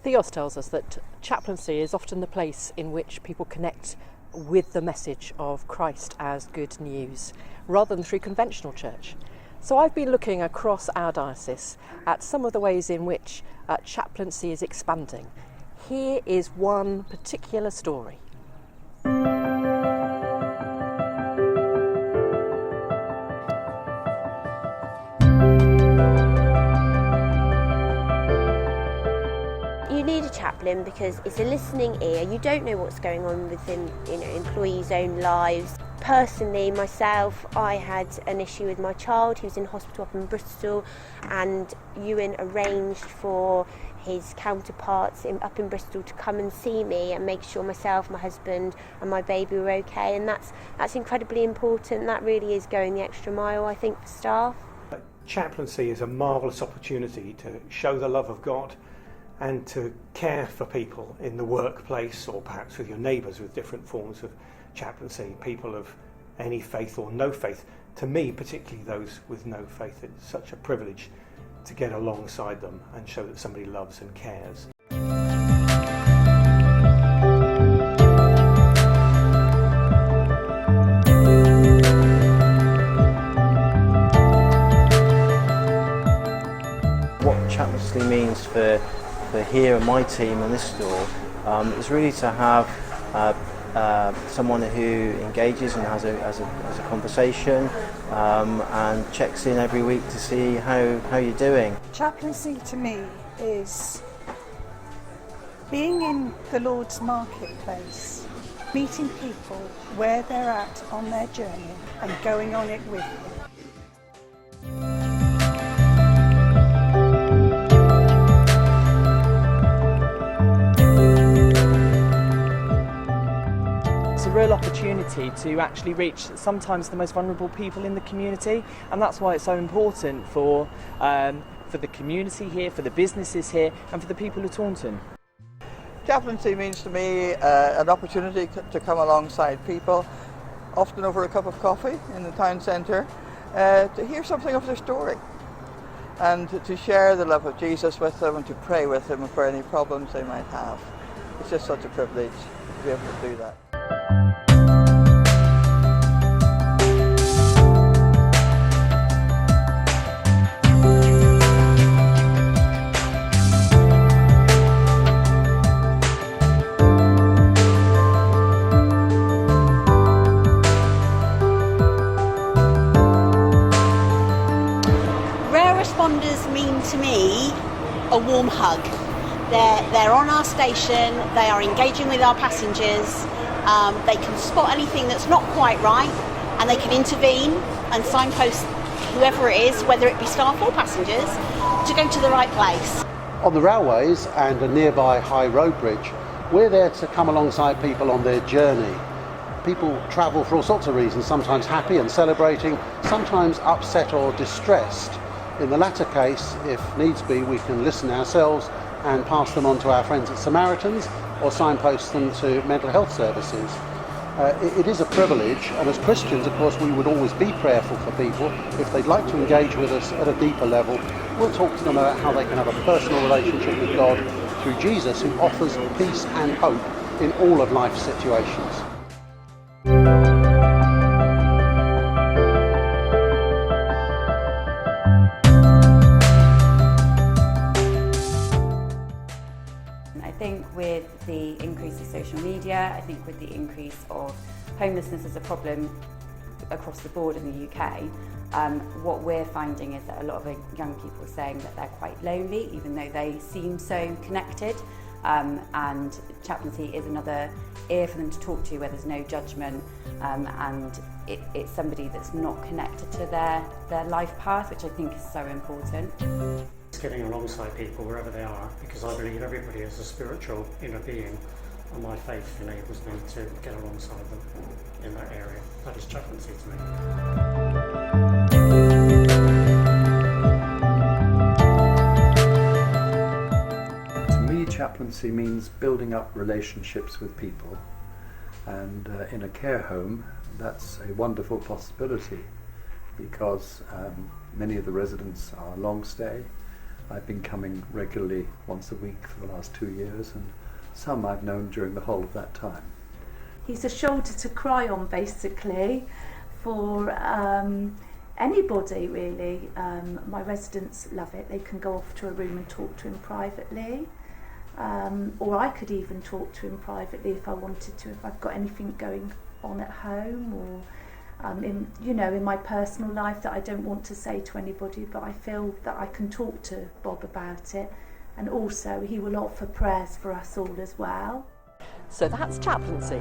Theos tells us that chaplaincy is often the place in which people connect with the message of Christ as good news, rather than through conventional church. So I've been looking across our diocese at some of the ways in which chaplaincy is expanding. Here is one particular story. You need a chaplain because it's a listening ear. You don't know what's going on within, employees' own lives. Personally, myself, I had an issue with my child who's in hospital up in Bristol, and Ewan arranged for his counterparts up in Bristol to come and see me and make sure myself, my husband and my baby were okay, and that's incredibly important. That really is going the extra mile, I think, for staff. Chaplaincy is a marvellous opportunity to show the love of God and to care for people in the workplace, or perhaps with your neighbours with different forms of chaplaincy, people of any faith or no faith. To me, particularly those with no faith, it's such a privilege to get alongside them and show that somebody loves and cares. What chaplaincy means for here and my team and this store is really to have someone who engages and has a conversation and checks in every week to see how you're doing. Chaplaincy to me is being in the Lord's marketplace, meeting people where they're at on their journey and going on it with them. It's a real opportunity to actually reach sometimes the most vulnerable people in the community, and that's why it's so important for the community here, for the businesses here, and for the people of Taunton. Chaplaincy means to me an opportunity to come alongside people, often over a cup of coffee in the town centre, to hear something of their story and to share the love of Jesus with them and to pray with them for any problems they might have. It's just such a privilege to be able to do that. Responders mean to me a warm hug. They're on our station, they are engaging with our passengers, they can spot anything that's not quite right, and they can intervene and signpost whoever it is, whether it be staff or passengers, to go to the right place. On the railways and a nearby high road bridge, we're there to come alongside people on their journey. People travel for all sorts of reasons, sometimes happy and celebrating, sometimes upset or distressed. In the latter case, if needs be, we can listen ourselves and pass them on to our friends at Samaritans or signpost them to mental health services. It is a privilege, and as Christians, of course, we would always be prayerful for people. If they'd like to engage with us at a deeper level, we'll talk to them about how they can have a personal relationship with God through Jesus, who offers peace and hope in all of life's situations. I think with the increase of social media, I think with the increase of homelessness as a problem across the board in the UK, what we're finding is that a lot of young people are saying that they're quite lonely, even though they seem so connected. And chaplaincy is another ear for them to talk to where there's no judgment, and it's somebody that's not connected to their life path, which I think is so important. Getting alongside people wherever they are, because I believe everybody is a spiritual inner being, and my faith enables me to get alongside them in that area. That is chaplaincy to me. To me, chaplaincy means building up relationships with people, and in a care home that's a wonderful possibility, because many of the residents are long stay, I've been coming regularly once a week for the last 2 years, and some I've known during the whole of that time. He's a shoulder to cry on, basically, for anybody really. My residents love it. They can go off to a room and talk to him privately, or I could even talk to him privately if I wanted to, if I've got anything going on at home, or in my personal life that I don't want to say to anybody, but I feel that I can talk to Bob about it. And also he will offer prayers for us all as well. So that's chaplaincy.